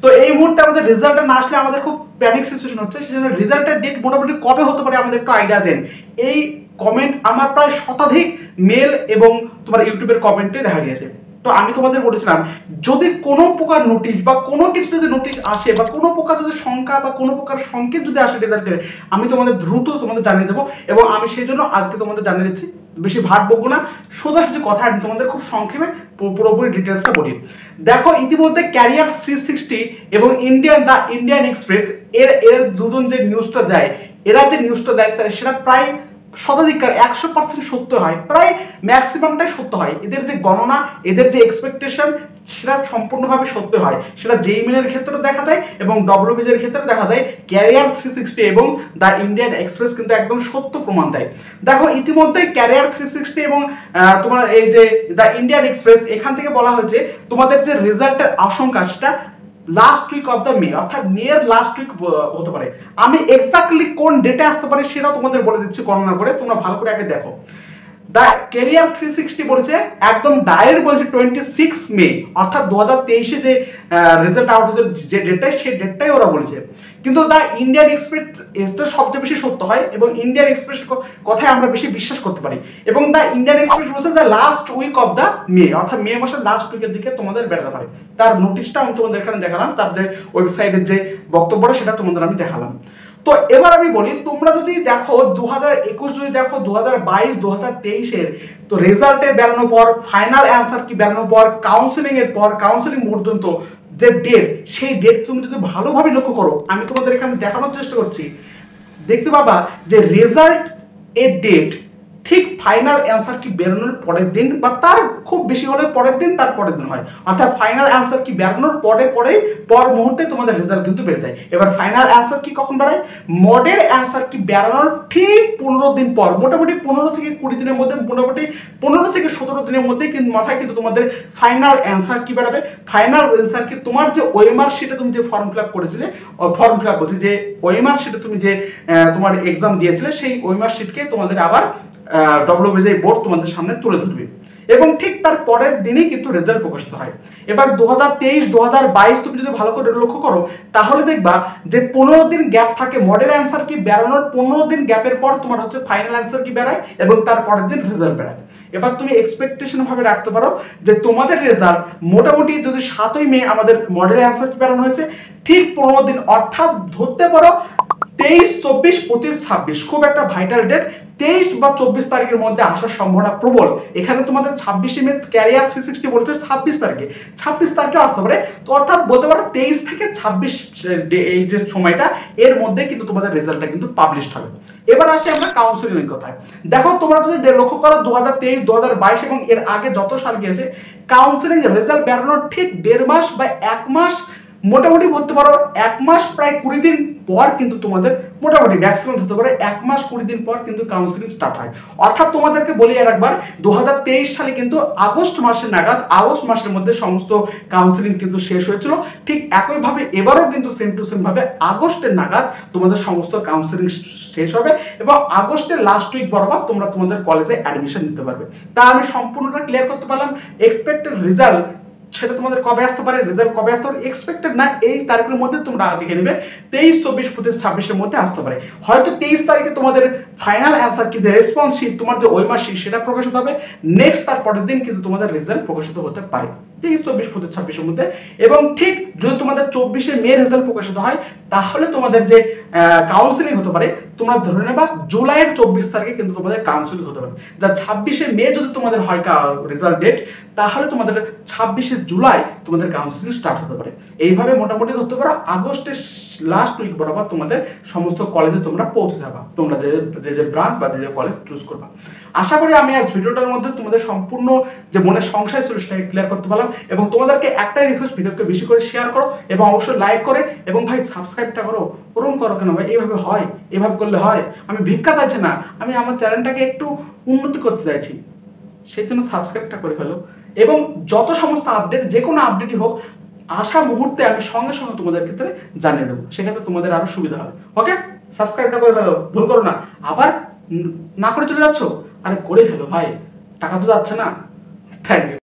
তো এই মুহূর্তে আমাদের রেজাল্টটা না আসলে আমাদের খুব প্যানিক সিচুয়েশন হচ্ছে, সেজন্য রেজাল্টের ডেট মোটামুটি কবে হতে পারে আমাদের একটু আইডিয়া দেন। এই কমেন্ট আমার প্রায় শতাধিক মেল এবং তোমার ইউটিউবের কমেন্টে দেখা গিয়েছে। তো আমি তোমাদের বলেছিলাম যদি কোনো প্রকার নোটিশ বা কোনো কিছু যদি নোটিশ আসে বা কোনো প্রকার যদি সংখ্যা বা কোনো প্রকার সংকেত যদি আসে রেজাল্টের, আমি তোমাদের দ্রুত তোমাদের জানিয়ে দেবো। এবং আমি সেই জন্য আজকে তোমাদের জানিয়ে দিচ্ছি, বেশি ভাট বকবো না, সোজাসুজি কথা আমি তোমাদের খুব সংক্ষেপে পুরোপুরি ডিটেলসটা বলি। দেখো ইতিমধ্যে ক্যারিয়ার 360 এবং ইন্ডিয়ান এক্সপ্রেস এর দুজন যে নিউজটা দেয়, এরা যে নিউজটা দেয় তার সেটা প্রায় শতাধিকার 100% সত্য হয়, প্রায় ম্যাক্সিমামটাই সত্য হয়। এদের যে গণনা, এদের যে এক্সপেকটেশন, সেটা সম্পূর্ণভাবে সত্য হয়। সেটা জেইমেনের ক্ষেত্রেও দেখা যায় এবং ডব্লিউবিজের ক্ষেত্রে দেখা যায়। ক্যারিয়ার 360 এবং দ্য ইন্ডিয়ান এক্সপ্রেস কিন্তু একদম সত্য প্রমাণ দেয়। দেখো ইতিমধ্যে ক্যারিয়ার 360 এবং তোমার এই যে দ্য ইন্ডিয়ান এক্সপ্রেস, এখান থেকে বলা হয়েছে তোমাদের যে রেজাল্টের আশঙ্কা সেটা last week of the May, অর্থাৎ মেয়ের লাস্ট উইক হতে পারে। আমি এক্স্যাক্টলি কোন ডেটে আসতে পারে সেটাও তোমাদের বলে দিচ্ছি গণনা করে, তোমরা ভালো করে আগে দেখো। দ্য ক্যারিয়ার 360 বলেছে একদম ডাইরেক্ট বলেছে 26 মে, অর্থাৎ 2023 যে রেজাল্ট আউট হয়েছে যে ডেটটাই, সেই ডেটটাই ওরা বলেছে। কিন্তু দ্য ইন্ডিয়ান এক্সপ্রেস এটা সবচেয়ে বেশি সত্য হয় এবং ইন্ডিয়ান এক্সপ্রেসের কথায় আমরা বেশি বিশ্বাস করতে পারি। এবং দ্য ইন্ডিয়ান এক্সপ্রেস বলছে the last week of the May, অর্থাৎ মে মাসের লাস্ট উইকের দিকে তোমাদের বেরোতে পারে। তার নোটিশটা আমি তোমাদের এখানে দেখালাম, তার যে ওয়েবসাইটের যে বক্তব্যটা সেটা তোমাদের আমি দেখালাম। তো এবার আমি বলি, তোমরা যদি দেখো 2021 যদি দেখো 2022 2023 তো রেজাল্টে বেরোনোর পর, ফাইনাল অ্যান্সার কি বেরোনোর পর, কাউন্সিলিং এর পর, কাউন্সিলিং পর্যন্ত যে ডেট, সেই ডেট তুমি যদি ভালোভাবে লক্ষ্য করো, আমি তোমাদের এখানে দেখানোর চেষ্টা করছি, দেখতে পাবা যে রেজাল্ট এর ডেট ঠিক ফাইনাল অ্যান্সার কি বেরোনোর পরের দিন বা তার খুব বেশি হলে পরের দিন, তার পরের দিন হয়। অর্থাৎ ফাইনাল অ্যান্সার কি বেরোনোর পর মুহূর্তে তোমাদের রেজাল্ট কিন্তু বেড়ে যায়। এবার ফাইনাল অ্যান্সার কি কখন বেরোয়? মডেল অ্যান্সার কি বেরোনোর ঠিক 15 দিন পর, মোটামুটি 15 থেকে 20 দিনের মধ্যে, মোটামুটি 15 থেকে 17 দিনের মধ্যে কিন্তু মাথায় কিন্তু তোমাদের ফাইনাল অ্যান্সার কি বেরোবে। ফাইনাল অ্যান্সার কি তোমার যে ওএমআর শিটে তুমি যে ফর্ম ফিল আপ করেছিলে, ফর্ম ফিল আপ বলছি যে ওএমআর শিটে তুমি যে তোমার এক্সাম দিয়েছিলে, সেই ওএমআর শিটকে তোমাদের আবার ডব্লিউবিজে বোর্ড তোমাদের সামনে তুলে ধরবে এবং ঠিক তার পরের দিনই কিন্তু রেজাল্ট প্রকাশিত হয়। এবার 2023 2022 তুমি যদি ভালো করে লক্ষ্য করো, তাহলে দেখবা যে 15 দিন গ্যাপ থাকে। মডেল অ্যান্সার কি বেরোনোর 15 দিন গ্যাপের পর তোমার হচ্ছে ফাইনাল অ্যান্সার কি বেরোয় এবং তার পরের দিন রেজাল্ট বেরোয়। এবার তুমি এক্সপেকটেশন ভাবে রাখতে পারো যে তোমাদের রেজাল্ট মোটামুটি যদি 7ই মে আমাদের মডেল অ্যান্সার কি বেরোনো হয়েছে, ঠিক 15 দিন, অর্থাৎ ধরতে পারো 23 24 25 26, খুব একটা ভাইটাল ডেট। 23 বা 24 তারিখের মধ্যে আসার সম্ভাবনা প্রবল। এখানে তোমাদের 26 মে ক্যারিয়ার 360 বলছে 26 তারিখে, 26 তারিখে আসতে পারে। তো অর্থাৎ বলতে পারো 23 থেকে 26 এই যে সময়টা, এর মধ্যে কিন্তু তোমাদের রেজাল্টটা কিন্তু পাবলিশ হবে। এবার আসি আমরা কাউন্সিলিং এর কথায়। দেখো তোমরা যদি লক্ষ্য করো 2023 2022 এবং এর আগে যত সাল গিয়েছে, কাউন্সিলিং রেজাল্ট বেরোনোর ঠিক 1.5 মাস বা 1 মাস, মোটামুটি বলতে পারো 1 মাস প্রায় 20 দিন পর কিন্তু তোমাদের, মোটামুটি ম্যাক্সিমাম হতে পারে 1 মাস 20 দিন পর কিন্তু কাউন্সিলিং স্টার্ট হয়। অর্থাৎ তোমাদেরকে বলি আর একবার, 2023 সালে কিন্তু আগস্ট মাসের নাগাদ, আগস্ট মাসের মধ্যে সমস্ত কাউন্সিলিং কিন্তু শেষ হয়েছিল। ঠিক একইভাবে এবারও কিন্তু সেম টু সেম ভাবে আগস্টের নাগাদ তোমাদের সমস্ত কাউন্সিলিং শেষ হবে এবং আগস্টের লাস্ট উইক বরাবর তোমরা তোমাদের কলেজে অ্যাডমিশন নিতে পারবে। তা আমি সম্পূর্ণটা ক্লিয়ার করতে পারলাম। এক্সপেক্টেড রেজাল্ট সেটা তোমাদের কবে আসতে পারে, রেজাল্ট কবে আসতে পারে, এক্সপেক্টেড না এই তারিখের মধ্যে তোমরা দেখে নেবে, 23 24 25 26 মধ্যে আসতে পারে। হয়তো 23 তারিখে তোমাদের ফাইনাল অ্যান্সার কি, রেসপন্স শিট, তোমার যে ওই মাসিক সেটা প্রকাশিত হবে। নেক্সট তার পরের দিন কিন্তু তোমাদের রেজাল্ট প্রকাশিত হতে পারে 23 24 25 26 মধ্যে। এবং ঠিক যদি তোমাদের 24 মে রেজাল্ট প্রকাশিত হয়, তাহলে তোমাদের যে কাউন্সিলিং হতে পারে, তোমরা ধরে নেবা জুলাইয়ের 24 তারিখে কিন্তু তোমাদের কাউন্সিলিং হতে পারে। যা 26 মে যদি তোমাদের হয় রেজাল্ট ডেট, তাহলে তোমাদের 26 জুলাই তোমাদের কাউন্সিলিং স্টার্ট হতে পারে। এইভাবে মোটামুটি ধরতে পারো আগস্টের লাস্ট উইক বরাবর তোমাদের সমস্ত কলেজে তোমরা পৌঁছে যাবা, তোমরা যে ব্রাঞ্চ বা যে কলেজ চুজ করবা। আশা করি আমি আজ ভিডিওটার মধ্যে তোমাদের সম্পূর্ণ যে মনের সংশয় ছিল সেটাকে ক্লিয়ার করতে পারলাম এবং তোমাদেরকে একটাই রিকোয়েস্ট, ভিডিওকে বেশি করে শেয়ার করো এবং অবশ্যই লাইক করে, এবং ভাই সাবস্ক্রাইবটা করো। ওরকম করো কেন ভাই? এইভাবে হয়? এভাবে করলে হয়? আমি ভিক্ষা চাইছি না, আমি আমার চ্যানেলটাকে একটু উন্নতি করতে চাইছি, সেই জন্য সাবস্ক্রাইবটা করে ফেলো এবং যত সমস্ত আপডেট, যে কোনো আপডেটই হোক, আসা মুহূর্তে আমি সঙ্গে সঙ্গে তোমাদের ক্ষেত্রে জানিয়ে দেবো, সেক্ষেত্রে তোমাদের আরো সুবিধা হবে। ওকে, সাবস্ক্রাইবটা করে ফেলো, ভুল করো না। আবার না করে চলে যাচ্ছ, আরে করে ফেলো ভাই, টাকা তো যাচ্ছে না। Thank you.